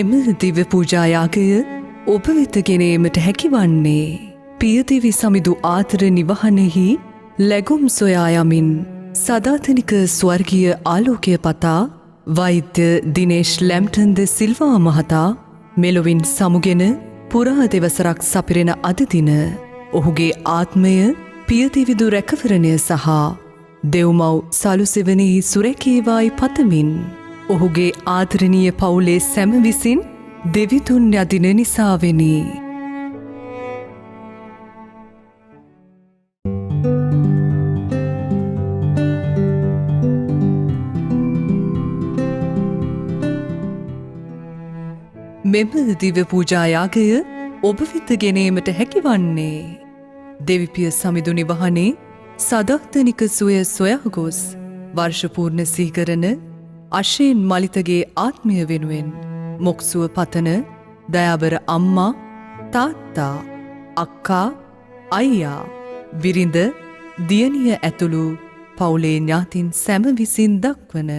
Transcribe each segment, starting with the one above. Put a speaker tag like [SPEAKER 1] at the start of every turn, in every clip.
[SPEAKER 1] මෙම දිව්‍ය පූජා යාගය ඔබ වෙත ගෙනීමට හැකිවන්නේ පියදිවි සමිඳු ආතර නිවහනෙහි ලැබුම් සොයා යමින් සදාතනික ස්වර්ගීය ආලෝකය පතා වෛද්‍ය දිනේෂ් ලැම්ටන් ද සිල්වා මහතා මෙලොවින් සමුගෙන පුරා දෙවසරක් සපිරෙන අද දින ඔහුගේ ආත්මය පියදිවිදු රැකවරණය සහ දෙව්මව් සලුසෙවනෙහි සුරැකේවායි පතමින් ඔහුගේ ආදරණීය පවුලේ සැම විසින් දෙවිතුන් යදින නිසාවෙනි. මෙම දිව්‍ය පූජා යාගය ඔබ වෙත ගෙනීමට හැකිවන්නේ දෙවිපිය සමිඳු නිවහනේ සදාතනික සුවය සොයා ගොස් වර්ෂපූර්ණ සීකරන අශේන් මලිතගේ ආත්මය වෙනුවෙන් මොක්සුව පතන දයාබර අම්මා තාත්තා අක්කා අයියා බිරිඳ දියණිය ඇතුළු පවුලේ ඥාතින් සැම විසින් දක්වන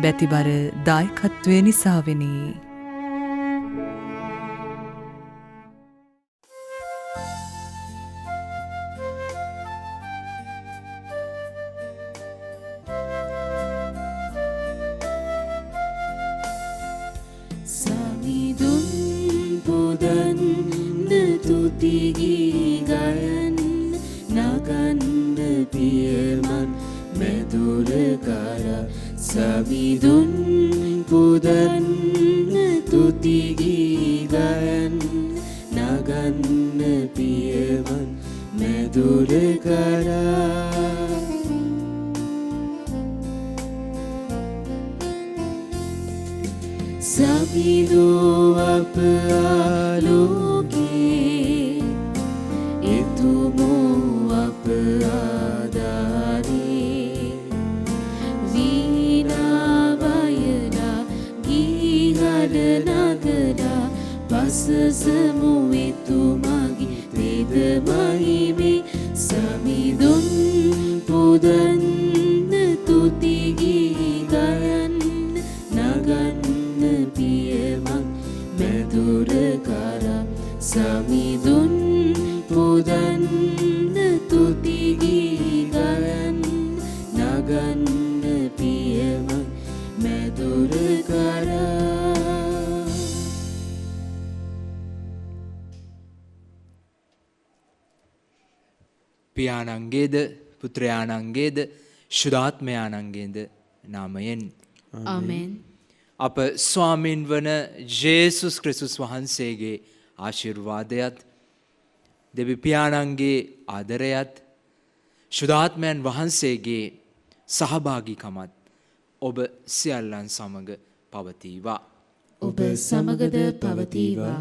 [SPEAKER 1] බැතිබර දායකත්වය නිසාවෙනි.
[SPEAKER 2] පියාණන්ගේද පුත්‍රයාණන්ගේද ශුද්ධාත්මයාණන්ගේද නාමයෙන්
[SPEAKER 3] ආමෙන්.
[SPEAKER 2] අප ස්වාමීන් වන ජේසුස් ක්‍රිස්තුස් වහන්සේගේ ආශිර්වාදයත් දෙවි පියාණන්ගේ ආදරයත් ශුද්ධාත්මයන් වහන්සේගේ සහභාගීකමත් ඔබ සියල්ලන් සමග පවතිවා.
[SPEAKER 3] ඔබ සමගද පවතිවා.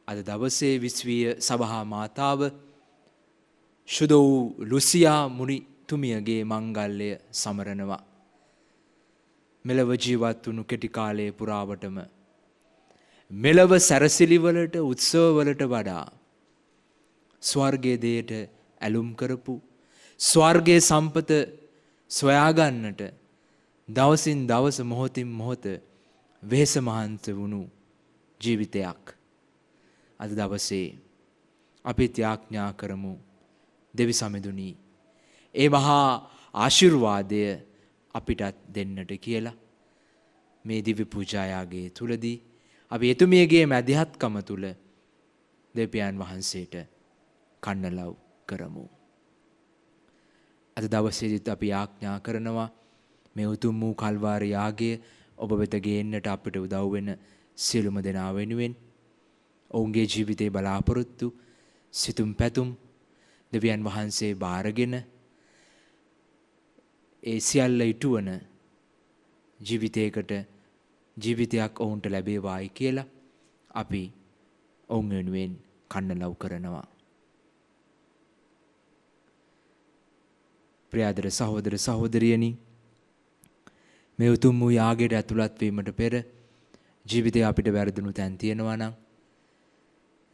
[SPEAKER 2] අද දවසේ විශ්වීය සභා මාතාව ශුද්ධ වූ ලුසියා මුනිතුමියගේ මංගල්‍යය සමරනවා. මෙලව ජීවත් වුණු කෙටි කාලයේ පුරාවටම මෙලව සැරසිලිවලට උත්සවවලට වඩා ස්වර්ගයේ දෙයට ඇලුම් කරපු ස්වර්ගයේ සම්පත සොයාගන්නට දවසින් දවස මොහොතින් මොහොත වෙහෙස මහන්ත වුණු ජීවිතයක්. අද දවසේ අපි ත්‍යාඥා කරමු දෙවි සමිඳුනි ඒ මහා ආශිර්වාදය අපිටත් දෙන්නට කියලා. මේ දිව්‍ය පූජායාගේ තුලදී අපි එතුමියගේ මැදිහත්කම තුල දෙවියන් වහන්සේට කන්නලව් කරමු. අද දවසේදීත් අපි යාඥා කරනවා මේ උතුම් වූ කල්වාරි යාගය ඔබ වෙත ගේන්නට අපිට උදව් වෙන සියලුම දෙනා වෙනුවෙන් ඔවුන්ගේ ජීවිතේ බලාපොරොත්තු සිතුම් පැතුම් දෙවියන් වහන්සේ බාරගෙන ඒ සියල්ල ඉටුවන ජීවිතයක් ඔවුන්ට ලැබේවායි කියලා අපි ඔවුන් වෙනුවෙන් කන්නලව් කරනවා. ප්‍රියාදර සහෝදර සහෝදරියනි, මේ උතුම් වූ යාගයට ඇතුළත් වීමට පෙර ජීවිතේ අපිට වැරදුණු තැන් තියෙනවා නම්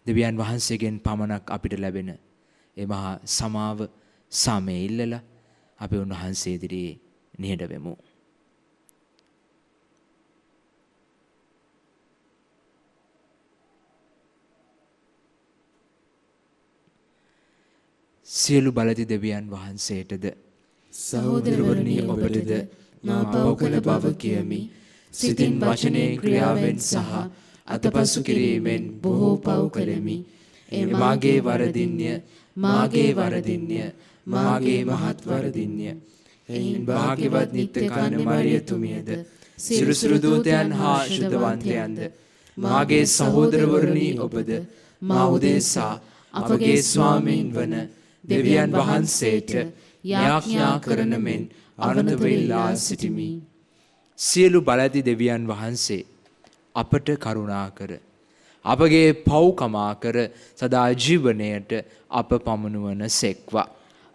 [SPEAKER 2] දෙවියන් වහන්සේගෙන් පමණක් අපිට ලැබෙන ඒ මහා සමාව සාමය ඉල්ලලා අපි උන්වහන්සේ ඉදිරියේ නිහඬ වෙමු. සියලු බලති දෙවියන් වහන්සේටද
[SPEAKER 3] සහෝදරවරුනි ඔබටද මා පව කළ බව කියමි. සිතින් වචනයෙන් ක්‍රියාවෙන් සහ අතපසු කිරීමෙන් බොහෝ පව කළෙමි. ඒ මාගේ වරදින්ය, මාගේ වරදින්ය, මාගේ මහත් වරදින්ය. එයින් භාග්‍යවත් නිත්‍ය කන්න මරියතුමියද සිරුසිරු දූතයන් හා ශුද්ධවන්තයන්ද මාගේ සහෝදරවරුනි ඔබද මා උදෙසා අපගේ ස්වාමීන් වන දෙවියන් වහන්සේට යාඥා කරන මෙන් අනුතව ඉල්ලා සිටිමි.
[SPEAKER 2] සියලු බලති දෙවියන් වහන්සේ අපට කරුණා කර අපගේ පව් කමා කර සදා ජීවනයට අප පමුණුවන සෙක්වා.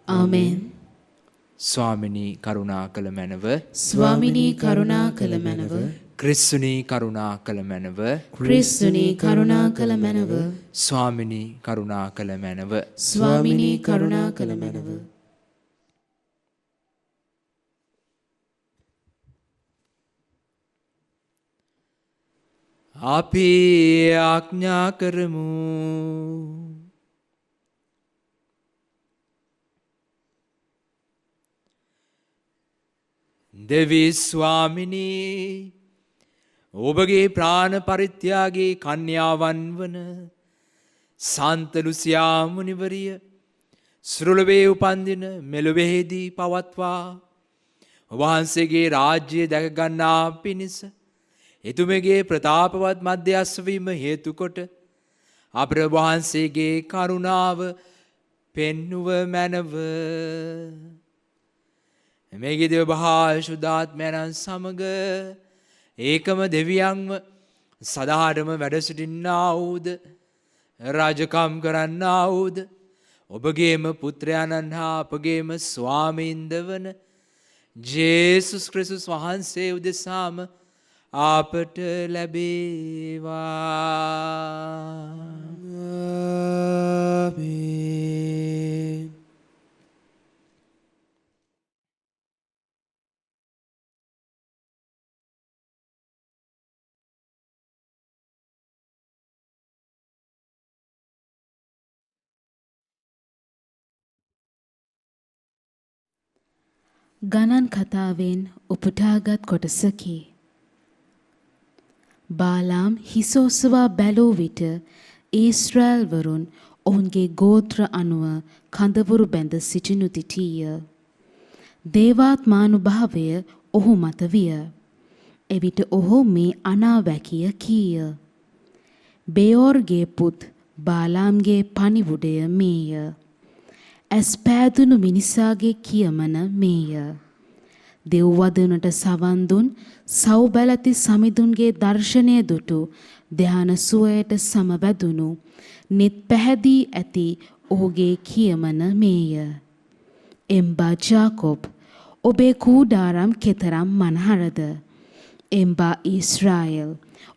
[SPEAKER 3] ආමෙන්.
[SPEAKER 2] ස්වාමිනී කරුණා කළ මැනව,
[SPEAKER 3] ස්වාමිනී කරුණා කළ මැනව,
[SPEAKER 2] ක්‍රිස්තුනී කරුණා කළ මැනව,
[SPEAKER 3] ක්‍රිස්තුනී කරුණා කළ මැනව,
[SPEAKER 2] ස්වාමිනී කරුණා කළ මැනව,
[SPEAKER 3] ස්වාමිනී කරුණා කළ මැනව.
[SPEAKER 2] අපි ආඥා කරමු. දෙවි ස්වාමිනී ඔබගේ ප්‍රාණ පරිත්‍යාගී කන්‍යාවන් වන සන්ත ලුසියා මුනිවරිය සුරුලවේ උපන්දින මෙලොවේදී පවත්වා වහන්සේගේ රාජ්‍යය දැක ගන්නා පිණිස එතුමගේ ප්‍රතාපවත් මධ්‍යස්ස වීම හේතු කොට අප වහන්සේගේ කරුණාව පෙන්නුව මැනව. මේගේ දෙව බහා ශුද්ධාත්මයන් සමග ඒකම දෙවියන්ව සදාටම වැඩ සිටින්නා වූද රාජකම් කරන්නා වූද ඔබගේම පුත්‍රයන්න් හා අපගේම ස්වාමීන්ද වන ජේසුස් ක්‍රිස්තුස් වහන්සේ උදෙසාම අපට ලැබේවා. ආමේන්.
[SPEAKER 3] ගණන් කතාවෙන් උපුටාගත් කොටසකි. බාලාම් හිසෝසවා බැලූ විට ඊශ්‍රායල් වරුන් ඔවුන්ගේ ගෝත්‍ර අනුව කඳවුරු බැඳ සිටිනු සිටීය. දේවාත්මානුභාවය ඔහු මත විය. එවිට ඔහු මේ අනාවැකිය කීය. බෙයෝර්ගේ පුත් බාලාම්ගේ පණිවුඩය මේය. ඇස් පෑදුණු මිනිසාගේ කියමන මේය. දෙව්වදනට සවන් දුන් සව්බැලති සමිඳුන්ගේ දර්ශනය දුටු ධ්‍යාන සුවයට සමවැදුණු නිත් පැහැදී ඇති ඔහුගේ කියමන මේය. එම්බා ජාකොබ් ඔබේ කූඩාරම් කෙතරම් මනහරද. එම්බා ඊශ්‍රායල්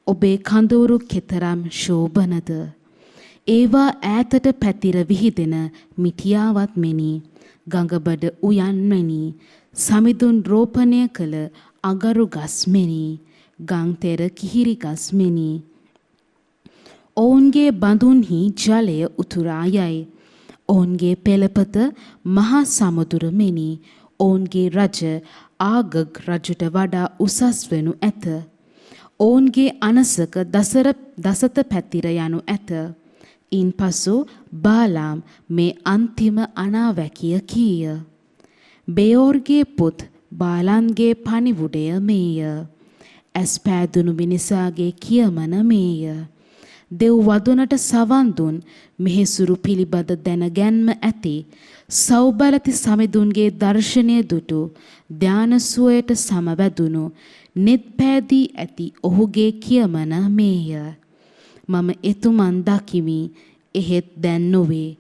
[SPEAKER 3] ඔබේ කඳවුරු කෙතරම් ශෝභනද. ඒවා ඈතට පැතිර විහිදෙන මිටියාවත් මෙනි, ගඟබඩ උයන් මෙනි, සමිඳුන් රෝපණය කළ අගරු ගස් මෙනි, ගංතෙර කිහිරි ගස් මෙනි. ඔවුන්ගේ බඳුන්හි ජලය උතුරා යයි. ඔවුන්ගේ පෙළපත මහා සමුදුර මෙනි. ඔවුන්ගේ රජ ආගග් රජුට වඩා උසස් වනු ඇත. ඔවුන්ගේ අනසක දසත පැතිර යනු ඇත. ඉන්පසු බාලාම් මේ අන්තිම අනාවැකිය කීය. බෙයෝර්ගේ පුත් බාලාන්ගේ පණිවුඩය මේය. ඇස් පෑදුණු මිනිසාගේ කියමන මේය. දෙව් වදුනට සවන් දුන් මෙහෙසුරු පිළිබඳ දැනගැන්ම ඇති සව්බලති සමිඳුන්ගේ දර්ශනය දුටු ධානසුවයට සමවැදුණු නෙත් පෑදී ඇති ඔහුගේ කියමන මේය. මම එතුමන් දකිමි, එහෙත් දැන් නොවේ.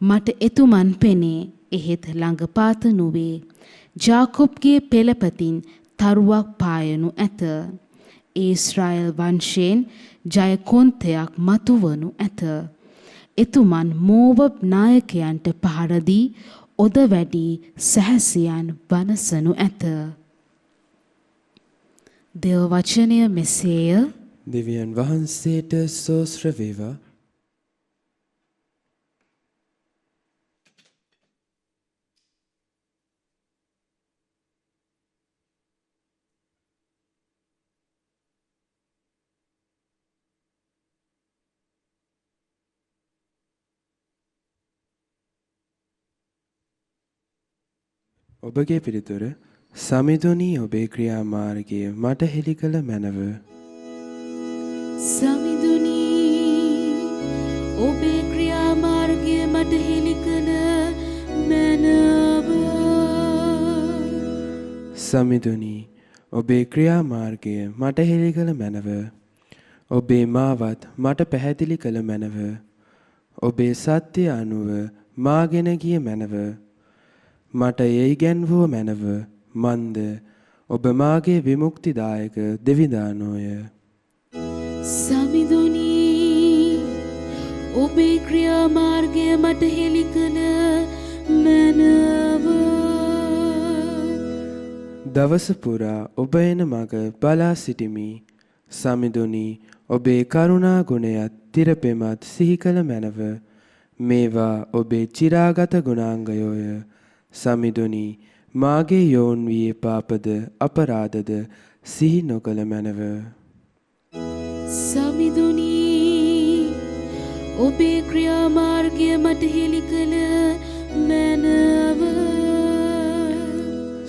[SPEAKER 3] මට එතුමන් පෙනේ, එහෙත් ළඟපාත නොවේ. ජාකොබ්ගේ පෙළපතින් තරුවක් පායනු ඇත. ඊශ්‍රායල් වංශයෙන් ජයකොන්තයක් මතුවනු ඇත. එතුමන් මෝවබ් නායකයන්ට පහර දී ඔද වැඩි සැහැසියන් වනසනු ඇත. දේව වචනය මෙසේය.
[SPEAKER 4] දෙවියන් වහන්සේට සෝස්ත්‍ර වේවා. ඔබගේ පිළිතුර සමිඳුනි ඔබේ ක්‍රියාමාර්ගය මට හෙළි කළ මැනව.
[SPEAKER 3] සමිඳුනි ඔබේ ක්‍රියාමාර්ගය මට හෙළි කළ මැනව.
[SPEAKER 4] සමිඳුනි ඔබේ ක්‍රියාමාර්ගය මට හෙළි කළ මැනව. ඔබේ මාවත් මට පැහැදිලි කළ මැනව. ඔබේ සත්‍ය අනුව මාගෙන ගිය මැනව. මට එයි ගැන්වුව මැනව. මන්ද ඔබ මාගේ විමුක්තිදායක දෙවිදානෝය.
[SPEAKER 3] සමිඳුනි ඔබේ ක්‍රියාමාර්ගය මට හෙළි කළ මැනව.
[SPEAKER 4] දවස පුරා ඔබ එන මග බලා සිටිමි. සමිඳුනි ඔබේ කරුණා ගුණයත් තිරපෙමත් සිහි කළ මැනව. මේවා ඔබේ චිරාගත ගුණාංගයෝය. සමිඳුනි මාගේ යෝන් වී පාපද අපරාධද සිහි නොකළ මැනව.
[SPEAKER 3] සමිඳුනි ඔබේ ක්‍රියාමාර්ගය මට හෙළි කළ මැනව.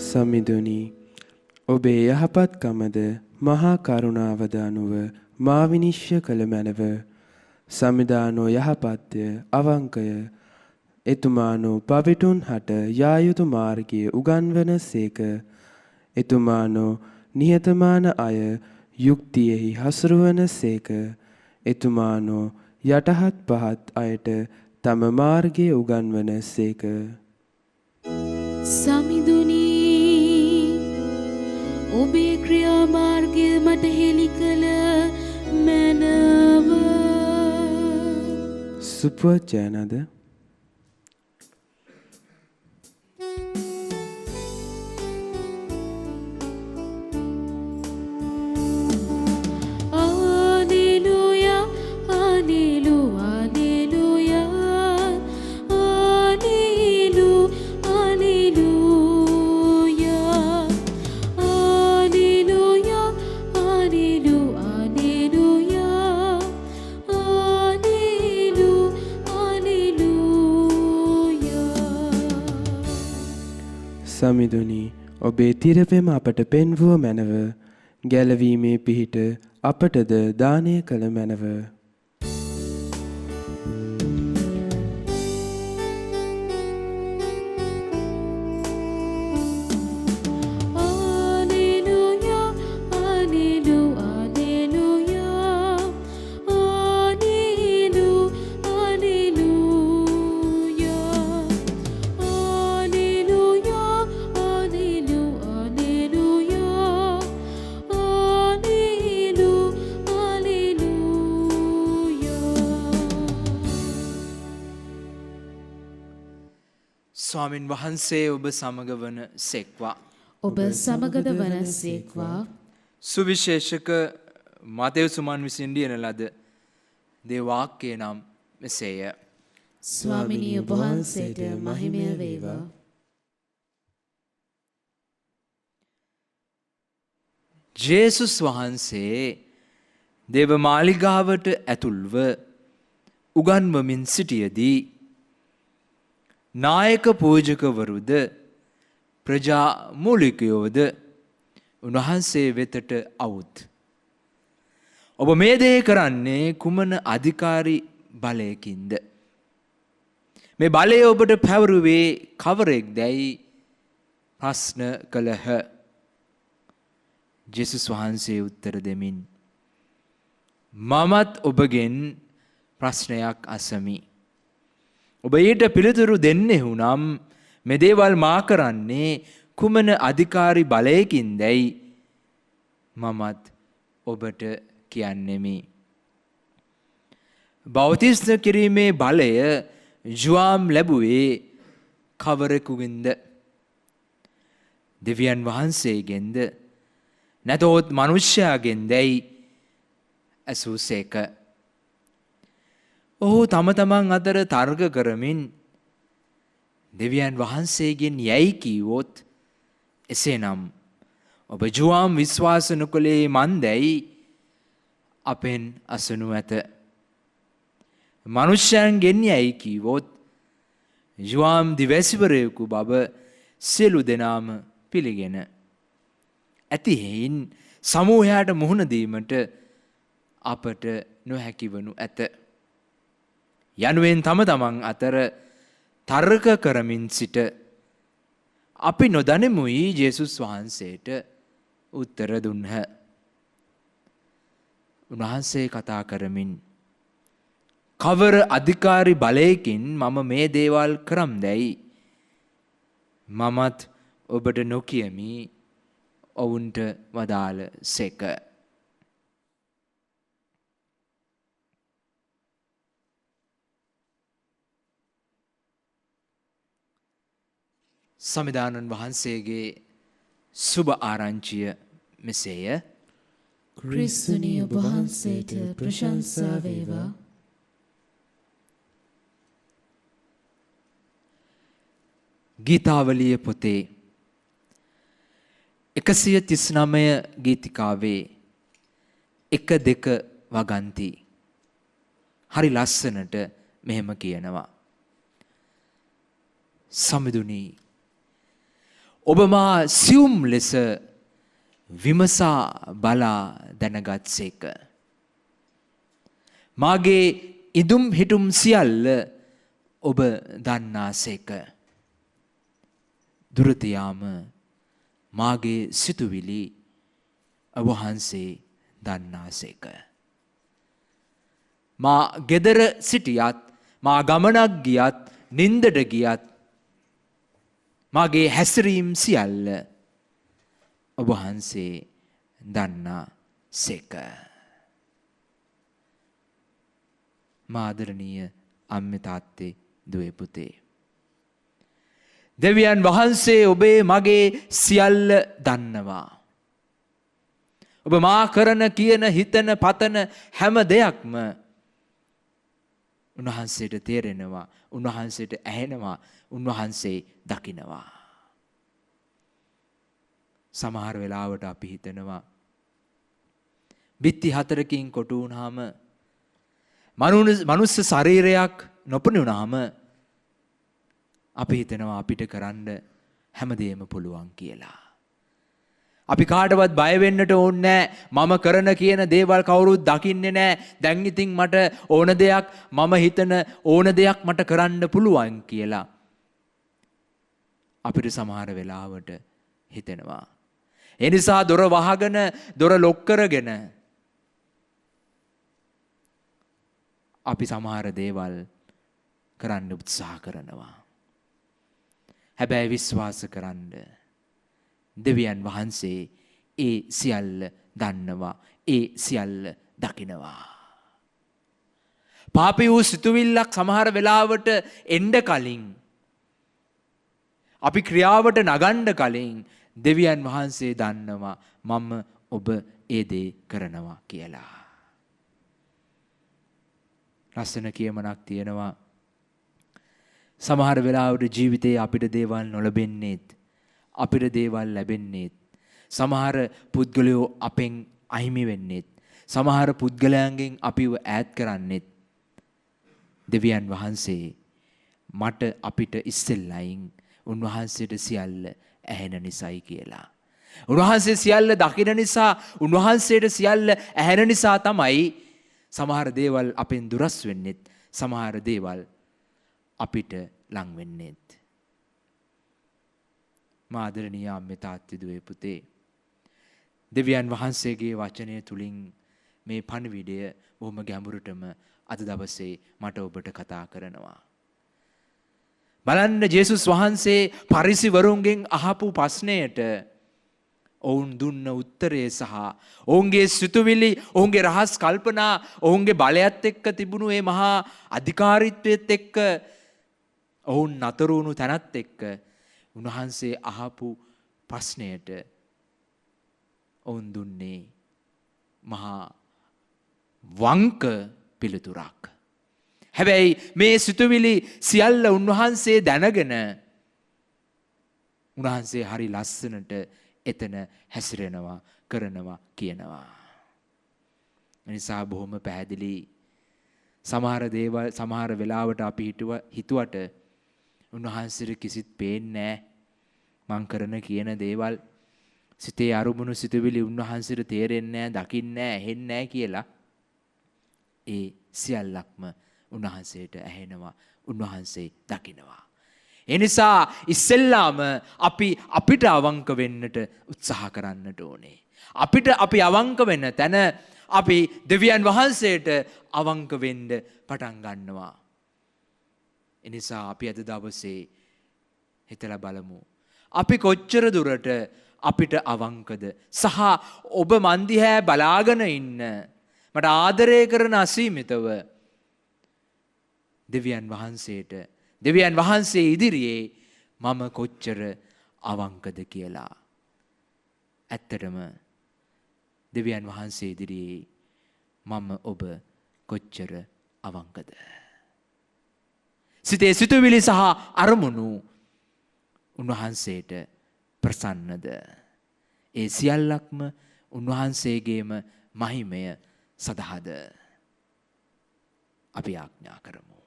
[SPEAKER 4] සමිඳුනි ඔබේ යහපත්කමද මහා කරුණාවද අනුව මා විනිශ්චය කළ මැනව. සමිදානෝ යහපත්ය අවංකය. එතුමානෝ පවිටුන් හට යා යුතු මාර්ගය උගන්වන සේක. එතුමානෝ නිහතමාන අය යුක්තියෙහි හසුරුවන සේක. එතුමානෝ යටහත් පහත් අයට තම මාර්ගය උගන්වන සේක.
[SPEAKER 3] සමිඳුනි ඔබේ ක්‍රියාමාර්ගය මට හෙළි කළ මැනව.
[SPEAKER 4] සුපවචනද සමිඳුනි ඔබේ තිරපෙම අපට පෙන්වුව මැනව. ගැලවීමේ පිහිට අපටද දානය කළ මැනව.
[SPEAKER 2] ස්වාමින් වහන්සේ ඔබ සමග වන සෙක්වා.
[SPEAKER 3] ඔබ සමගද වන සේක්වා.
[SPEAKER 2] සුවිශේෂක මතෙව්සුමන් විසින් ලියන ලද දේවාක්‍යය නම් මෙසේය.
[SPEAKER 3] ස්වාමිනී ඔබ වහන්සේට මහිමය වේවා.
[SPEAKER 2] ජේසුස් වහන්සේ දේව මාලිගාවට ඇතුල්ව උගන්වමින් සිටියදී නායක පූජකවරුද ප්‍රජා මූලිකයෝද උන්වහන්සේ වෙතට අවුත්. ඔබ මේ දේ කරන්නේ කුමන අධිකාරි බලයකින්ද? මේ බලය ඔබට පැවරුවේ කවරෙක් දැයි ප්‍රශ්න කළහ. ජේසුස් වහන්සේ උත්තර දෙමින් මමත් ඔබගෙන් ප්‍රශ්නයක් අසමි. ඔබ ඊට පිළිතුරු දෙන්නෙහු නම් මේ දේවල් මා කරන්නේ කුමන අධිකාරි බලයකින් දැයි මමත් ඔබට කියන්නෙමි. බෞතිස්ම කිරීමේ බලය ජුවාම් ලැබුවේ කවරෙකුගෙන්ද? දෙවියන් වහන්සේගෙන්ද? නැතහොත් මනුෂ්‍යයාගෙන් දැයි ඇසූසේක. ඔහු තම තමන් අතර තර්ක කරමින් දෙවියන් වහන්සේගෙන් යැයි කීවොත් එසේනම් ඔබ ජුවාම් විශ්වාස නොකළේ මන්දැයි අපෙන් අසනු ඇත. මනුෂ්‍යයන්ගෙන් යැයි කීවොත් ජුවාම් දිවැසිවරයෙකු බව සියලු දෙනාම පිළිගෙන ඇති හේයින් සමූහයට මුහුණ දීමට අපට නොහැකි වනු ඇත. යනුවෙන් තම තමන් අතර තර්ක කරමින් සිට අපි නොදනිමුයි ජේසුස් වහන්සේට උත්තර දුන්හ. උන්වහන්සේ කතා කරමින් කවර අධිකාරි බලයකින් මම මේ දේවල් කරම් දැයි මමත් ඔබට නොකියමි ඔවුන්ට වදාළ සේක. සමිදානන් වහන්සේගේ සුබ ආරංචිය මෙසේය.
[SPEAKER 3] ක්‍රිස්තුනි ඔබ වහන්සේට ප්‍රශංසා වේවා.
[SPEAKER 2] ගීතාවලිය පොතේ 139 ගීතිකාවේ 1-2 වගන්ති හරි ලස්සනට මෙහෙම කියනවා. සමිඳුනි ඔබ මා සියුම් ලෙස විමසා බලා දැනගත්සේක. මාගේ ඉදුම් හිටුම් සියල්ල ඔබ දන්නාසේක. දුරතියාම මාගේ සිතුවිලි ඔබ වහන්සේ දන්නාසේක. මා ගෙදර සිටියත් මා ගමනක් ගියත් නින්දට ගියත් මාගේ හැසිරීම් සියල්ල ඔබ වහන්සේ දන්නාසේක. මාදරණීය අම්මේ තාත්තේ දුවේ පුතේ, දෙවියන් වහන්සේ ඔබේ මගේ සියල්ල දන්නවා. ඔබ මා කරන කියන හිතන පතන හැම දෙයක්ම උන්වහන්සේට තේරෙනවා, උන්වහන්සේට ඇහෙනවා, උන්වහන්සේ දකිනවා. සමහර වෙලාවට අපි හිතනවා බිත්ති 4කින් කොටු වුණාම මනුස්ස ශරීරයක් නොපෙනුනාම අපි හිතනවා අපිට කරන්න හැමදේම පුළුවන් කියලා. අපි කාටවත් බය වෙන්නට ඕනේ නැහැ. මම කරන කියන දේවල් කවුරුත් දකින්නේ නැහැ. දැන් ඉතින් මට ඕන දෙයක්, මම හිතන ඕන දෙයක් මට කරන්න පුළුවන් කියලා. අපිට සමහර වෙලාවට හිතෙනවා. ඒ නිසා දොර වහගෙන, දොර ලොක් කරගෙන අපි සමහර දේවල් කරන්න උත්සාහ කරනවා. හැබැයි විශ්වාස කරන්න, දෙවියන් වහන්සේ ඒ සියල්ල දන්නවා, ඒ සියල්ල දකිනවා. පාපී වූ සිතුවිල්ලක් සමහර වෙලාවට එන්න කලින්, අපි ක්‍රියාවට නගන්න කලින් දෙවියන් වහන්සේ දන්නවා මම ඔබ ඒ දේ කරනවා කියලා. ලස්සන කියමනක් තියෙනවා. සමහර වෙලාවට ජීවිතේ අපිට දේවල් නොලැබෙන්නේත්, අපිට දේවල් ලැබෙන්නේත්, සමහර පුද්ගලයෝ අපෙන් අහිමි වෙන්නේත්, සමහර පුද්ගලයන්ගෙන් අපිව ඈත් කරන්නේත් දෙවියන් වහන්සේ මට අපිට ඉස්සෙල්ලයින් උන්වහන්සේට සියල්ල ඇහෙන නිසායි කියලා. උන්වහන්සේ සියල්ල දකින නිසා, උන්වහන්සේට සියල්ල ඇහෙන නිසා තමයි සමහර දේවල් අපෙන් දුරස් වෙන්නේත්, සමහර දේවල් අපිට ලං වෙන්නේත්. මාදරණීය අම්මේ තාත්තේ දුවේ පුතේ, දෙවියන් වහන්සේගේ වචනය තුලින් මේ පණිවිඩය බොහොම ගැඹුරටම අද දවසේ මට ඔබට කතා කරනවා. බලන්න, ජේසුස් වහන්සේ පරිසිවරුන්ගෙන් අහපු ප්‍රශ්නයට ඔවුන් දුන්න උත්තරය සහ ඔවුන්ගේ සිතුවිලි, ඔවුන්ගේ රහස් කල්පනා, ඔවුන්ගේ බලයත් එක්ක තිබුණු මේ මහා අධිකාරීත්වයත් එක්ක ඔවුන් නතර වුණු තැනත් එක්ක උන්වහන්සේ අහපු ප්‍රශ්නයට ඔවුන් දුන්නේ මහා වංක පිළිතුරක්. හැබැයි මේ සිතුවිලි සියල්ල උන්වහන්සේ දැනගෙන උන්වහන්සේ හරි ලස්සනට එතන හැසිරෙනවා, කරනවා, කියනවා. නිසා බොහොම පැහැදිලි. සමහර දේවල් සමහර වෙලාවට අපි හිතුවට උන්වහන්සේට කිසිත් පේන්නේ නැහැ. මං කරන කියන දේවල් සිතේ අරුමුණු සිතුවිලි උන්වහන්සේට තේරෙන්නේ නැහැ, දකින්නේ නැහැ, ඇහෙන්නේ නැහැ කියලා ඒ සියල්ලක්ම උන්වහන්සේට ඇහෙනවා, උන්වහන්සේ දකිනවා. ඒ නිසා ඉස්සෙල්ලාම අපිට අවංක වෙන්නට උත්සාහ කරන්නට ඕනේ. අපි අවංක වෙන්න තැන අපි දෙවියන් වහන්සේට අවංක වෙන්න පටන් ගන්නවා. ඒ නිසා අපි අද දවසේ හිතලා බලමු. අපි කොච්චර දුරට අපිට අවංකද? සහ ඔබ මන් දිහා බලාගෙන ඉන්න මට ආදරය කරන අසීමිතව දෙවියන් වහන්සේ ඉදිරියේ මම කොච්චර අවංකද කියලා. ඇත්තටම දෙවියන් වහන්සේ ඉදිරියේ මම ඔබ කොච්චර අවංකද? සිතේ සිතුවිලි සහ අරමුණු උන්වහන්සේට ප්‍රසන්නද? ඒ සියල්ලක්ම උන්වහන්සේගේම මහිමය සඳහාද? අපි ආඥා කරමු.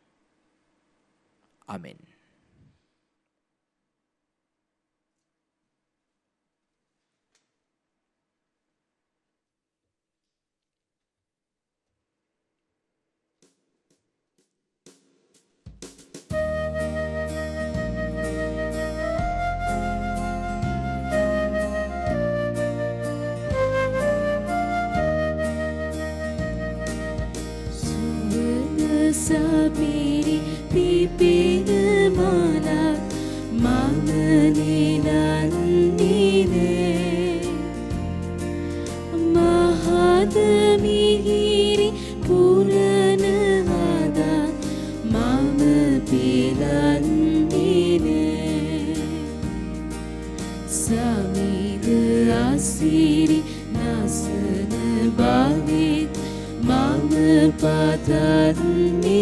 [SPEAKER 2] ආමෙන්.
[SPEAKER 3] Sabiri pipin malak manganinandine mahadamihiri puranahada mama pilandine samida asiri nasana bhavit mama padanine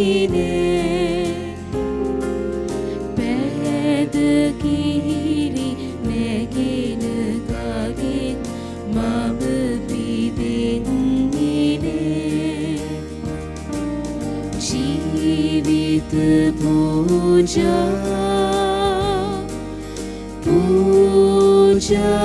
[SPEAKER 3] pedakiri negina kagit mama bidinine jivita pujasani pujasani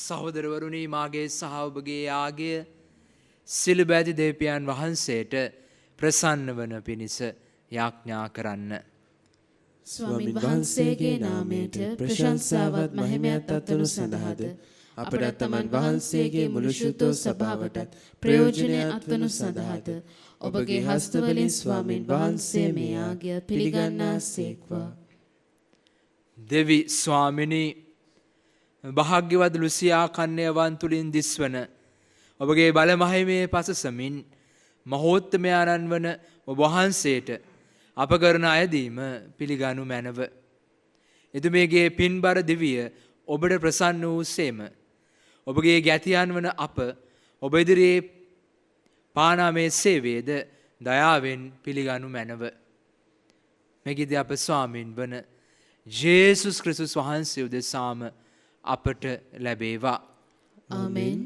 [SPEAKER 2] සහෝදරවරුනි, මාගේ සහ ඔබගේ යාගය සිළුබැදි දෙවියන් වහන්සේට ප්‍රසන්න වන පිණිස යාඥා කරන්න.
[SPEAKER 3] ස්වාමින් වහන්සේගේ නාමයට ප්‍රශංසාවත් මහිමයත් අත්වනු සඳහාද අපට තමන් වහන්සේගේ මුළු ශුද්ධ සභාවටත් ප්‍රයෝජනය අත්වනු සඳහාද ඔබගේ හස්තවලින් ස්වාමින් වහන්සේ මේ යාගය පිළිගන්නාසේක්වා.
[SPEAKER 2] දෙවි ස්වාමිනී, භාග්‍යවත් ලුසියා කන්‍යවන් තුලින් දිස්වන ඔබගේ බල මහිමයේ පසසමින් මහෝත්තමයාණන් වන ඔබ වහන්සේට අප කරන අයදීම පිළිගනු මැනව. එතුමියගේ පින්බර දිවිය ඔබට ප්‍රසන්න වූ සේම ඔබගේ ගැතියන් වන අප ඔබ ඉදිරියේ පානාමේ සේවයේද දයාවෙන් පිළිගනු මැනව. මෙගිද අප ස්වාමින් වන ජේසුස් ක්‍රිස්තුස් වහන්සේ උදෙසාම අපට ලැබේවා.
[SPEAKER 3] ආමෙන්.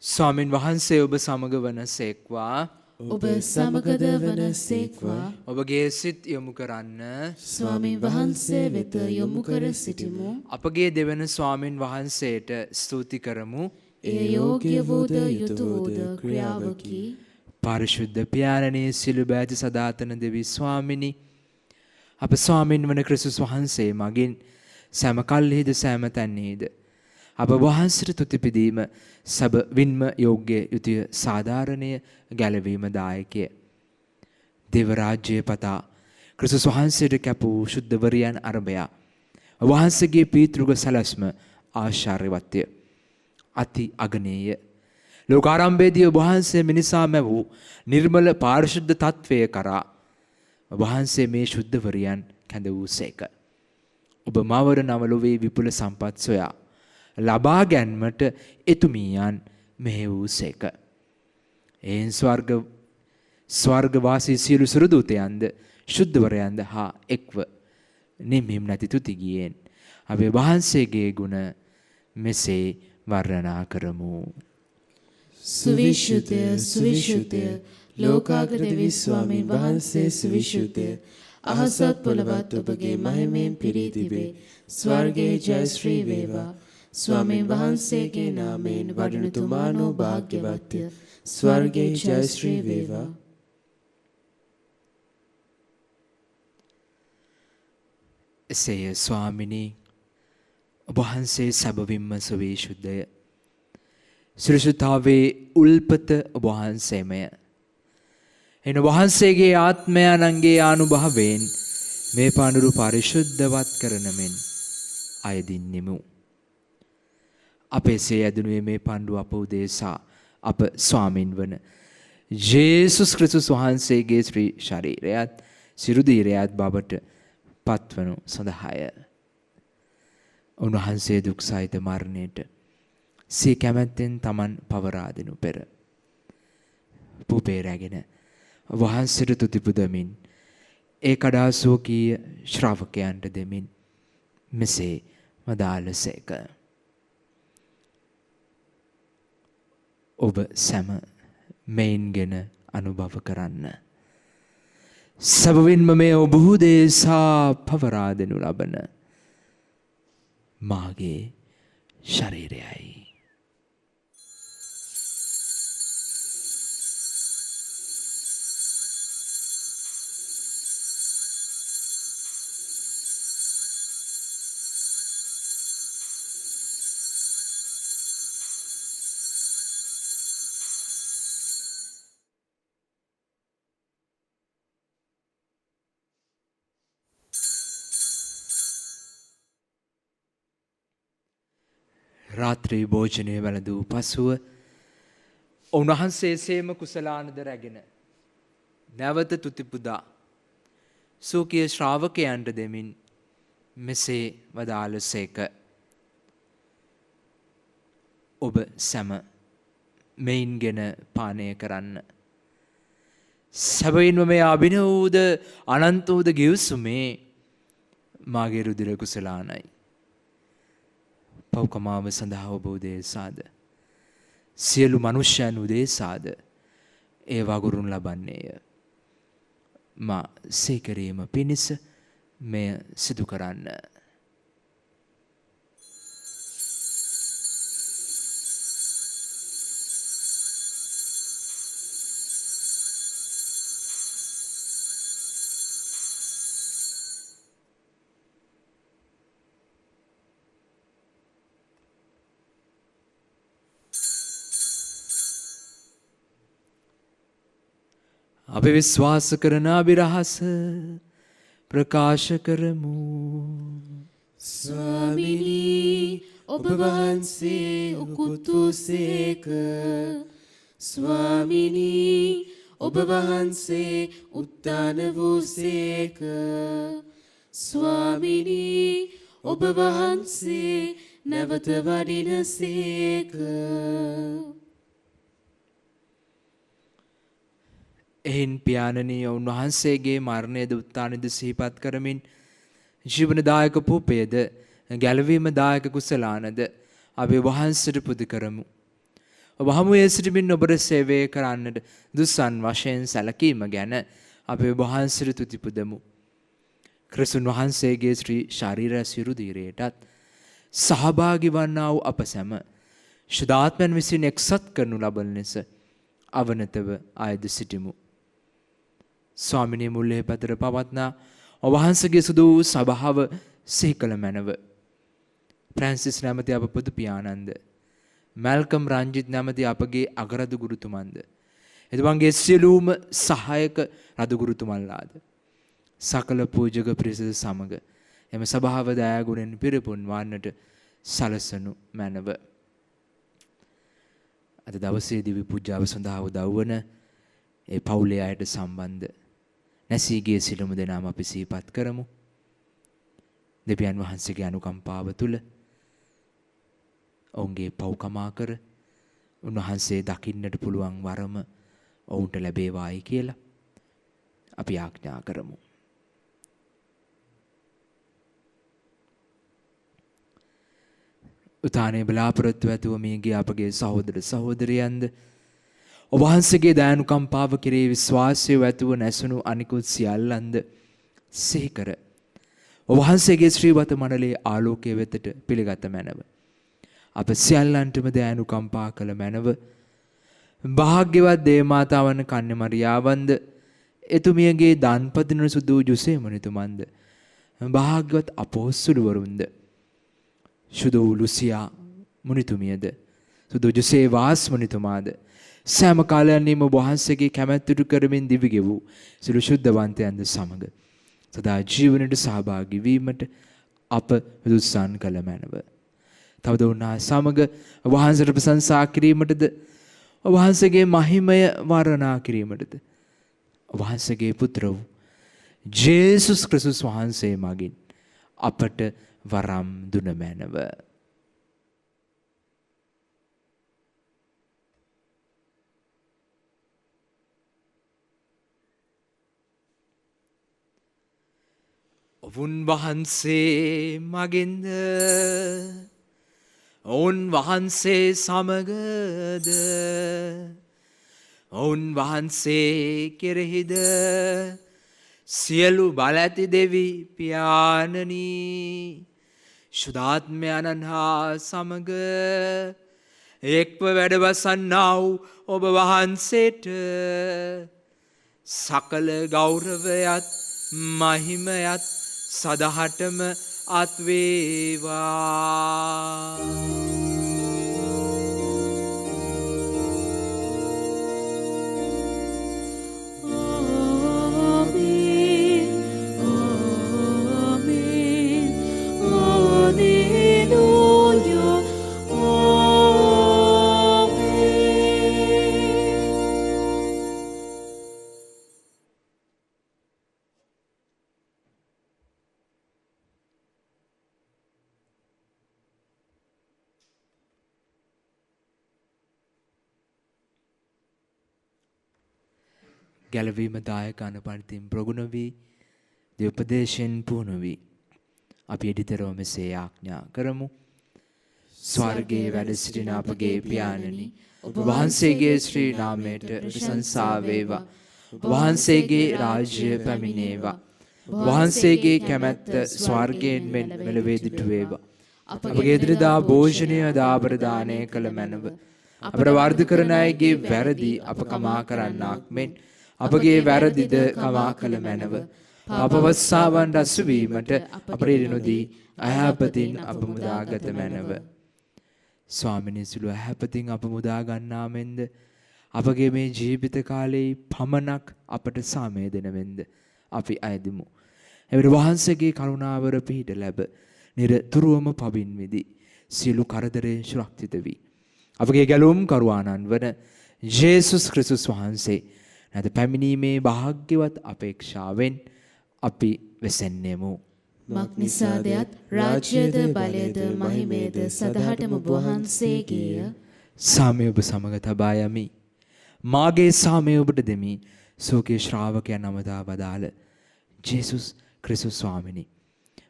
[SPEAKER 2] ස්වාමින් වහන්සේ ඔබ සමග වනසේක්වා.
[SPEAKER 3] ඔබ සමගද වනසේක්වා.
[SPEAKER 2] ඔබගේ සිත් යොමු කරන්න.
[SPEAKER 3] ස්වාමින් වහන්සේ වෙත යොමු කර සිටිමු.
[SPEAKER 2] අපගේ දෙවන ස්වාමින් වහන්සේට ස්තුති කරමු.
[SPEAKER 3] එය යෝග්‍ය වූද යුතු වූද ක්‍රියාවකි.
[SPEAKER 2] පාරිශුද්ධ පියාණනී, සිළුබෑති සදාතන දෙවි ස්වාමිනී, අප ස්වාමින් වන ක්‍රිස්තුස් වහන්සේ මගින් සෑම කල්හිද සෑම තැන්හිද අප වහන්සේට තුති පිදීම සැබවින්ම යෝග්‍ය යුතුය සාධාරණය ගැලවීම දායකය. දේව රාජ්‍යය පතා ක්‍රිස්තුස් වහන්සේට කැපූ ශුද්ධවරියන් අරබයා වහන්සේගේ පීතෘක සැලැස්ම ආශ්චර්යවත්ය, අති අගනේය. ලෝකාරම්භයේදී වහන්සේ මිනිසා මැවූ නිර්මල පාරිශුද්ධ තත්වය කරා වහන්සේ මේ ශුද්ධවරයන් කැඳ වූසේක. ඔබ මවර නවලොවේ විපුල සම්පත් සොයා ලබා ගැන්මට එතුමියන් මෙහෙ වූසේක. එයින් ස්වර්ගවාසී සියලු සුරදූතයන්ද ශුද්ධවරයන්ද හා එක්ව නිම්හිම් නැති තුති ගියෙන් අපේ වහන්සේගේ ගුණ මෙසේ වර්ණනා කරමු.
[SPEAKER 3] සුවිශුද්ධ සුවිශුද්ධ ලෝකාග්‍ර දෙවි ස්වාමීන් වහන්සේ සුවිශුද්ධ අහසත් පොළවත් ඔබගේ මහිමෙන් පිරී තිබේ. ස්වර්ගයේ ජයශ්‍රී වේවා. ස්වාමීන් වහන්සේගේ නාමයෙන් වඩනතුමානෝ භාග්‍යවත්ය. ස්වර්ගයේ ජයශ්‍රී වේවා.
[SPEAKER 2] එසේය ස්වාමිනී, ඔබ වහන්සේ සැබවින්ම සුවිශුද්ධය. ශ්‍රේෂ්ඨතාවේ උල්පත ඔබ වහන්සේමය. එන වහන්සේගේ ආත්මයන්ගේ ආනුභාවයෙන් මේ පාඬුරු පරිශුද්ධවත් කරන මෙන් අයදින්නෙමු. අපේ සේ ඇදුණුවේ මේ පාඬු අප උදෙසා අප ස්වාමින් වන ජේසුස් ක්‍රිස්තුස් වහන්සේගේ ශ්‍රී ශරීරයත් සිරුදීරයත් බවට පත්වනු සඳහාය. උන්වහන්සේ දුක් සහිත මරණයට සිය කැමැත්තෙන් තමන් පවරා දෙනු පෙර පුපේ රැගෙන වහන්සේට තුති පුදමින් ඒ කඩා සෝකීය ශ්‍රාවකයන්ට දෙමින් මෙසේ වදාළසේක. ඔබ සැම මෙයින්ගෙන අනුභව කරන්න. සැබවින්ම මේ ඔබ උදෙසා පවරා දෙනු ලබන මාගේ ශරීරයයි. රාත්‍රී භෝජනය වැළඳූ පසුව උන්වහන්සේ සේම කුසලානද රැගෙන නැවත තුති පුදා සූකීය ශ්‍රාවකයන්ට දෙමින් මෙසේ වදාළසේක. ඔබ සැම මෙයින්ගෙන පානය කරන්න. සැබවින්ම මේ අභිනවූද අනන්ත වූද ගිවිසුමේ මාගේ රුධිර කුසලානයි. පව්කමාව සඳහා ඔබ උදෙසාද සියලු මනුෂ්‍යයන් උදෙසාද ඒ වගුරුන් ලබන්නේය. මා සීකරීම පිණිස මෙය සිදු කරන්න. අපි විශ්වාස කරන අභිරහස ප්‍රකාශ කරමු.
[SPEAKER 3] ස්වාමිනී ඔබ වහන්සේ උකුත් වූසේක. ස්වාමිනී ඔබ වහන්සේ උත්ථාන වූසේක. ස්වාමිනී ඔබ වහන්සේ නැවත වඩිනසේක.
[SPEAKER 2] එහින් පියාණනී උන්වහන්සේගේ මරණයද උත්ථානයද සිහිපත් කරමින් ජීවනදායක පුපයද ගැලවීමදායක කුසලානද අපි වහන්සේට පුද කරමු. ඔබ හමුවේ සිටමින් ඔබට සේවය කරන්නට දුස්සන් වශයෙන් සැලකීම ගැන අපි වහන්සේට තුති පුදමු. ක්‍රිස්තුන් වහන්සේගේ ශ්‍රී ශරීර සිරුදීරයටත් සහභාගී වන්නා වූ අප සැම ශුද්ධාත්මයන් විසින් එක්සත් කරනු ලබන ලෙස අවනතව ආයද සිටිමු. ස්වාමිනී මුල්ලේ පැතර පවත්නා ඔවහන්සේගේ සුදු සභාව සිහි කළ මැනව. ෆ්‍රැන්සිස් නැමැති අප පොදු පියාණන්ද, මැල්කම් රංජිත් නැමැති අපගේ අගරදු ගුරුතුමන්ද, එතුමන්ගේ සියලුම සහායක රදු ගුරුතුමන්ලාද, සකල පූජක පිරිසද සමග එම සභාව දයාගුණෙන් පිරිපුන් වන්නට සලසනු මැනව. අද දවසේ දිවි පූජාව සඳහා උදව් වන ඒ පවුලේ අයට සම්බන්ධ නැසී ගිය සිළුමු දෙනාම අපි සිහිපත් කරමු. දෙවියන් වහන්සේගේ අනුකම්පාව තුල ඔවුන්ගේ පව් කමා කර උන්වහන්සේ දකින්නට පුළුවන් වරම ඔවුන්ට ලැබේවායි කියලා අපි ආඥා කරමු. උතානේ බලාපොරොත්තු ඇතුව මියගිය අපගේ සහෝදර සහෝදරියන්ද ඔබ වහන්සේගේ දයානුකම්පාව කෙරෙහි විශ්වාසය ඇතුව නැසුණු අනිකුත් සියල්ලන්ද සිහි කර ඔබ වහන්සේගේ ශ්‍රීවත මණ්ඩලයේ ආලෝකයේ වෙතට පිළිගත මැනව. අප සියල්ලන්ටම දයානුකම්පා කළ මැනව. භාග්‍යවත් දේවමාතාවන කන්‍ය මරියාවන්ද එතුමියගේ දන්පදින සුදු ජුසේ මුනිතුමන්ද භාග්‍යවත් අපොස්තුලවරුන්ද සුදු ලුසියා මුනිතුමියද සුදු ජුසේ වාස් මුනිතුමාද සෑම කාලයන්හිම ඔබ වහන්සේගේ කැමැත්තට කරමින් දිවි ගෙවූ සිළු ශුද්ධවන්තයන්ද සමග සදා ජීවනයට සහභාගී වීමට අප උත්සාහ කළ මැනව. තවද උන්වහන්සේ සමග ඔබ වහන්සේට ප්‍රශංසා කිරීමටද ඔබ වහන්සේගේ මහිමය වර්ණනා කිරීමටද ඔබ වහන්සේගේ පුත්‍ර වූ ජේසුස් ක්‍රිස්තුස් වහන්සේ මගින් අපට වරම් දුන මැනව. උන්වහන්සේ මගින්ද උන්වහන්සේ සමගද උන්වහන්සේ කෙරෙහිද සියලු බල ඇති දෙවි පියාණනි ශුද්ධාත්මයන්න් හා සමග එක්ව වැඩවසන්නා වූ ඔබ වහන්සේට සකල ගෞරවයත් මහිමයත් සදහටම අත්වේවා. ගැලවීම දායක අනපනතින් ප්‍රගුණ වී දෙව්පදේශයෙන් පුහුණු වී අපි එඩිතරව මෙසේ ආඥා කරමු. ස්වර්ගයේ වැඩ සිටින අපගේ පියාණනි ඔබ වහන්සේගේ ශ්‍රී නාමයට ප්‍රශංසා වේවා. ඔබ වහන්සේගේ රාජ්‍ය පැමිණේවා. ඔබ වහන්සේගේ කැමැත්ත ස්වර්ගයෙන් මෙලොවේ දිටු වේවා. අපගේ එදිනෙදා භෝජනය දාබර දානය කළ මැනව. අපට වර්ධ කරන අයගේ වැරදි අප කමා කරන්නාක් මෙන් අපගේ වැරදිද කමා කළ මැනව. පාපවස්සාවන් රැස්වීමට අපට ඉඩ නොදී අයහපතින් අප මුදාගත මැනව. ස්වාමිනී සුළු අයහපතින් අප මුදා ගන්නා මෙන්ද අපගේ මේ ජීවිත කාලයේ පමණක් අපට සාමය දෙනවෙන්ද අපි අයදිමු. එවිට වහන්සේගේ කරුණාවර පිහිට ලැබ නිරතුරුවම පවින් විදි සියලු කරදරයෙන් සුරක්ෂිත වී අපගේ ගැලුම් කරුවාණන් වන ජේසුස් ක්‍රිස්තුස් වහන්සේ නැද පැමිණීමේ භාග්‍යවත් අපේක්ෂාවෙන් අපි වෙසෙන්නෙමු.
[SPEAKER 3] මක්නිසාදයත් රාජ්‍යද බලයද මහිමේද සදහටම ඔබ වහන්සේගේය.
[SPEAKER 2] සාමය ඔබ සමග තබා යමි. මාගේ සාමය ඔබට දෙමි. සෝකේ ශ්‍රාවකයන් අමතා වදාළ ජේසුස් ක්‍රිස්තුස් ස්වාමිනී.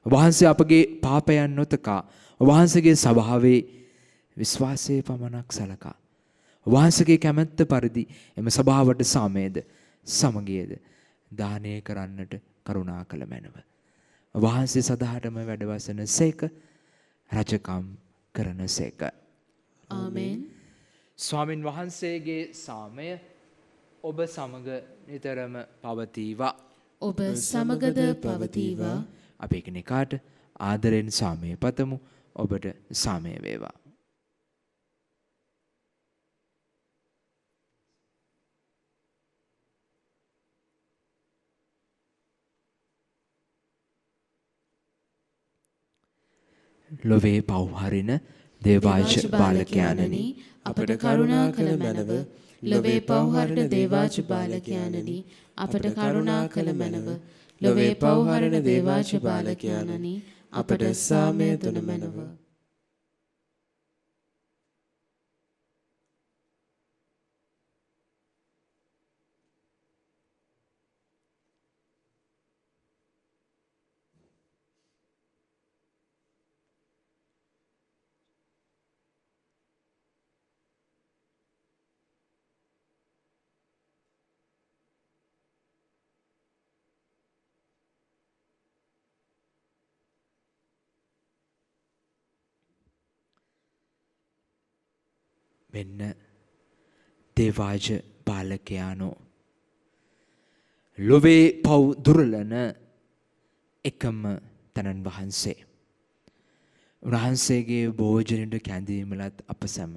[SPEAKER 2] වහන්සේ අපගේ පාපයන් නොතකා වහන්සේගේ ස්වභාවයේ විශ්වාසයේ පමණක් සලකා වහන්සේගේ කැමැත්ත පරිදි එම සභාවට සාමයේද සමගියද දානය කරන්නට කරුණා කළ මැනව. වහන්සේ සදාටම වැඩවසන සේක රජකම් කරන සේක.
[SPEAKER 3] ආමෙන්.
[SPEAKER 2] ස්වාමින් වහන්සේගේ සාමය ඔබ සමග නිතරම පවතිවා.
[SPEAKER 3] ඔබ සමගද පවතිවා.
[SPEAKER 2] අපි එකිනෙකාට ආදරෙන් සාමය පතමු. ඔබට සාමය වේවා. ලොවේ පව් හරින දේවාජ බාලකයාණනි
[SPEAKER 4] අපට කරුණා කළ මැනව
[SPEAKER 3] ලොවේ පව්හරණ දේවාජ බාලකයාණනි අපට කරුණා කළ මැනව. ලොවේ පව්හරණ දේවාජ බාලකයාණනි අපට සාමය දුන මැනව.
[SPEAKER 2] මෙන්න දේවාජ බාලකයානෝ ලොවේ පව් දුරලන එකම තනන් වහන්සේ. උන්වහන්සේගේ භෝජනයට කැඳීමලත් අප සැම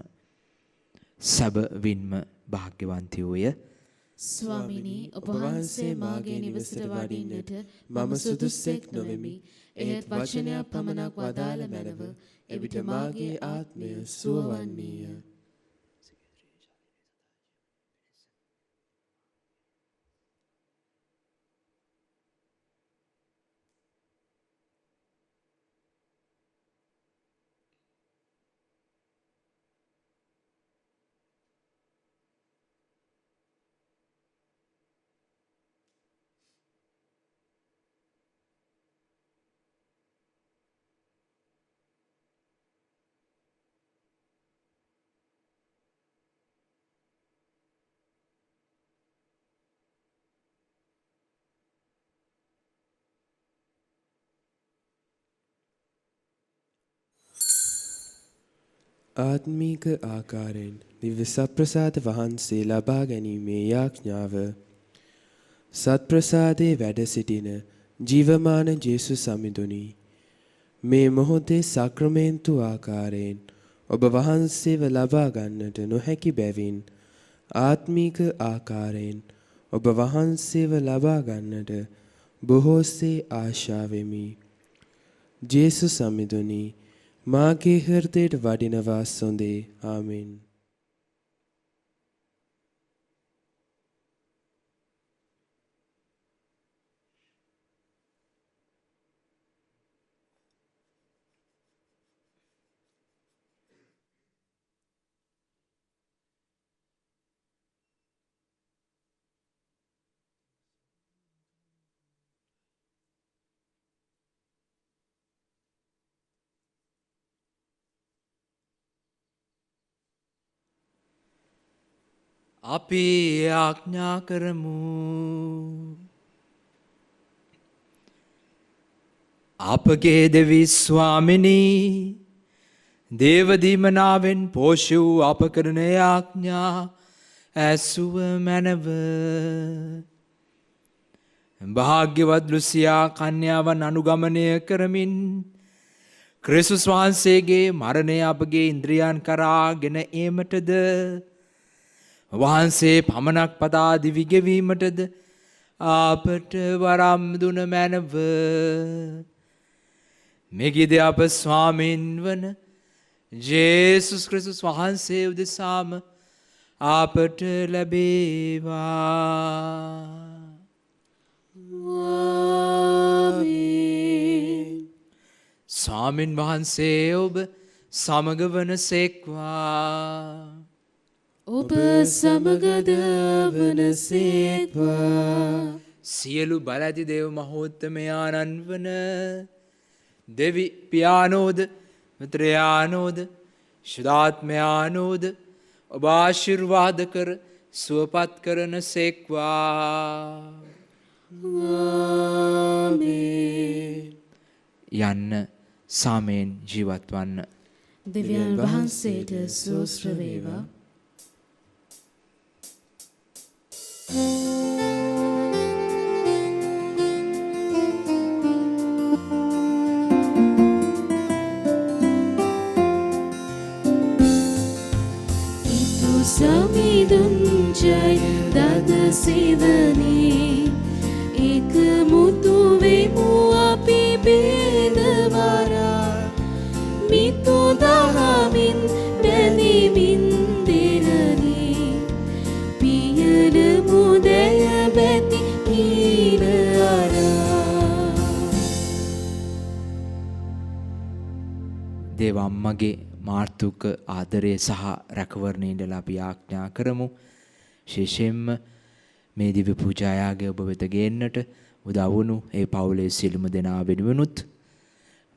[SPEAKER 2] සැබවින්ම භාග්‍යවන්තයෝය.
[SPEAKER 3] ස්වාමිනී ඔබ වහන්සේ මාගේ නිවසට වඩින්නට මම සුදුස්සෙක් නොවෙමි. එහෙත් වචනයක් පමණක් වදාළ මැනව. එවිට මාගේ ආත්මය සුවවන්නේය.
[SPEAKER 4] ආත්මීක ආකාරයෙන් දිව්‍ය සත්ප්‍රසාද වහන්සේ ලබා ගැනීමේ යාඥාව සත්ප්‍රසාදේ වැඩ සිටින ජීවමාන ජේසුස් සමිඳුනි මේ මොහොතේ සක්‍රමේන්තු ආකාරයෙන් ඔබ වහන්සේව ලබා ගන්නට නොහැකි බැවින් ආත්මීක ආකාරයෙන් ඔබ වහන්සේව ලබා ගන්නට බොහෝසේ ආශාවෙමි. ජේසුස් සමිඳුනි මාගේ හෘදයට වඩිනවා සොඳේ. ආමෙන්.
[SPEAKER 2] අපි ආඥා කරමු. අපගේ දෙවි ස්වාමිනී දේවදීමනාවෙන් පෝෂ්‍ය වූ අප කරන ආඥා ඇසුව මැනව. භාග්‍යවත් ලුසියා කන්‍යාවන් අනුගමනය කරමින් ක්‍රිස්තුස් වහන්සේගේ මරණය අපගේ ඉන්ද්‍රියන් කරාගෙන ඒමටද වහන්සේ පමණක් පතා දිවි ගෙවීමටද අපට වරම් දුන මැනව. මෙගිද අප ස්වාමීන් වන ජේසුස් ක්‍රිස්තුස් වහන්සේ උදෙසාම අපට ලැබේවා. ස්වාමින් වහන්සේ ඔබ සමග වන සේක්වා.
[SPEAKER 3] ඔබ සමගද වනසේක්වා.
[SPEAKER 2] සියලු බලඇති දේව මහෝත්තමයාණන් වන දෙවි පියානෝද මිත්‍රයානෝද ශුද්ධාත්මයානෝද ඔබ ආශිර්වාද කර සුවපත් කරන සේක්වා. යන්න සාමයෙන් ජීවත් වන්න.
[SPEAKER 3] දෙවියන් වහන්සේට ස්තෝත්‍ර වේවා. සමිඳුන් ජය දද සිදනේ එක මුතු වෙමු අපි බේදවරා මිතු දහමින් බැඳීමින් දෙරනේ
[SPEAKER 2] දේව අම්මගේ මාර්තුක ආදරය සහ රැකවරණය ඉඳලා අපි ආඥා කරමු. විශේෂයෙන්ම මේ දිව්‍ය පූජා යාගය ඔබ වෙත ගේන්නට උදා වුණු ඒ පවුලේ සියලුම දෙනා වෙනුවෙනුත්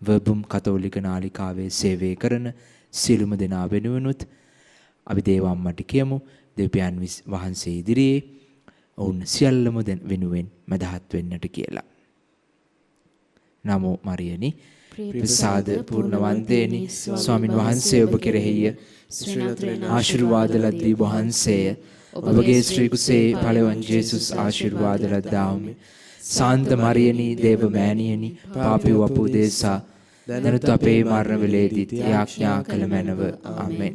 [SPEAKER 2] වර්බුම් කතෝලික නාලිකාවේ සේවය කරන සියලුම දෙනා වෙනුවෙනුත් අපි දේව අම්මට කියමු දෙවියන් වහන්සේ ඉදිරියේ ඔවුන් සියල්ලම වෙනුවෙන් මදහත් වෙන්නට කියලා. නමෝ මරියනි ප්‍රසාද පූර්ණවන්තේනි ස්වාමින් වහන්සේ ඔබ කෙරෙහිය ආශිර්වාද ලද්දී වහන්සේය. ඔබගේ ශ්‍රී කුසේ ඵලවන් ජේසුස් ආශිර්වාද ලද්දාමි. සාන්ත මරියනි දේව මෑණියනි පාපී වපු දේසා දැනුත් අපේ මරණ වේලේදීත් යාඥා කළ මැනව. ආමෙන්.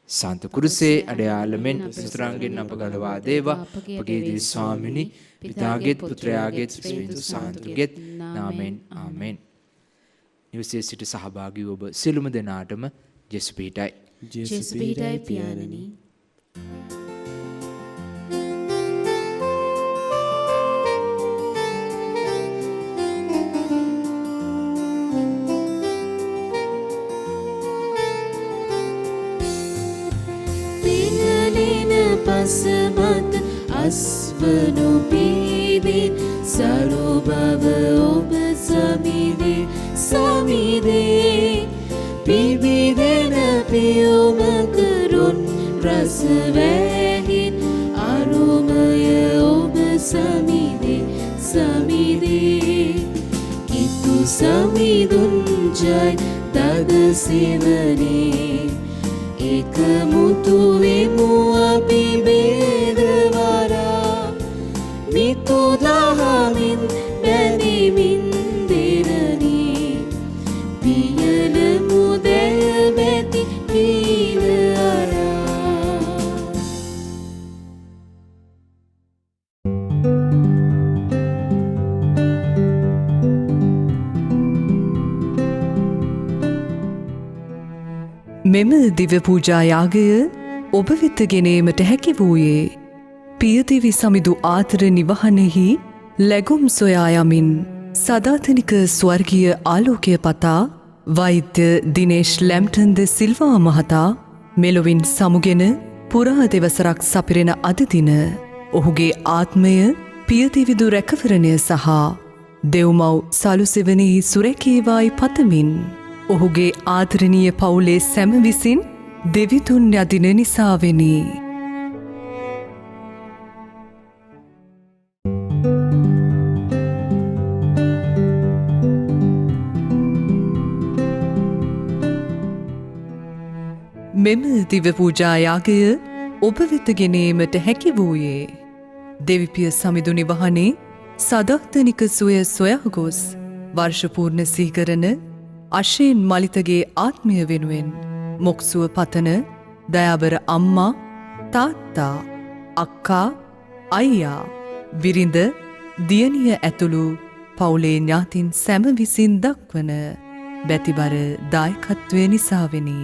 [SPEAKER 2] සාන්ත කුරුසේ අඩයාලමෙන් පිටුරංගෙන් අප ගලවා දේවා. අපගේ දී ස්වාමිනි පිතාගේත් පුත්‍රයාගේත් ස්පීතු සාන්තුගේත් නාමෙන්. ආමෙන්. නිවසේ සිට සහභාගී ඔබ සියලුම දෙනාටම ජේසු පීඨයි.
[SPEAKER 3] ජේසු පීඨයි පියාණනි.
[SPEAKER 5] පසමත් අස්වනු පීදින් සරු බව ඔබ සමිදේ සමිදේ පිබිදෙන පියුම කරුන් රස වැහින් අරුමය ඔබ සමිදේ සමිදේ කිතු සමිදුන් ජය දද සිවනේ එක මුතු වෙමු අපි බේදවරා මිතු දහමින් බැඳිමින් දෙරණී පියල මුදැය බැති පීල අරා.
[SPEAKER 1] මෙම දිව්‍ය පූජා යාගය ඔබ වෙත ගෙනීමට හැකි වූයේ පියදිවි සමිඳු ආතර නිවහනෙහි ලැබුම් සොයා යමින් සදාතනික ස්වර්ගීය ආලෝකය පතා වෛද්‍ය දිනේෂ් ලැම්ටන් ද සිල්වා මහතා මෙලොවින් සමුගෙන පුරා දෙවසරක් සපිරෙන අද දින ඔහුගේ ආත්මය පියදිවිදු රැකවරණය සහ දෙව්මව් සලුසෙවනෙහි සුරැකේවායි පතමින් ඔහුගේ ආදරණීය පවුලේ සැම විසින් දෙවිතුන් යදින නිසාවෙනි. මෙම දිව්‍ය පූජා යාගය ඔබ වෙත ගෙනීමට හැකි වූයේ දෙවිපිය සමිඳු නිවහනේ සදාතනික සුවය සොයා ගොස් වර්ෂපූර්ණ සීකරන අශේන් මලිතගේ ආත්මය වෙනුවෙන් මොක්සුව පතන දයාබර අම්මා තාත්තා අක්කා අයියා බිරිඳ දියණිය ඇතුළු පවුලේ ඥාතින් සැම විසින් දක්වන බැතිබර දායකත්වය නිසාවෙනි.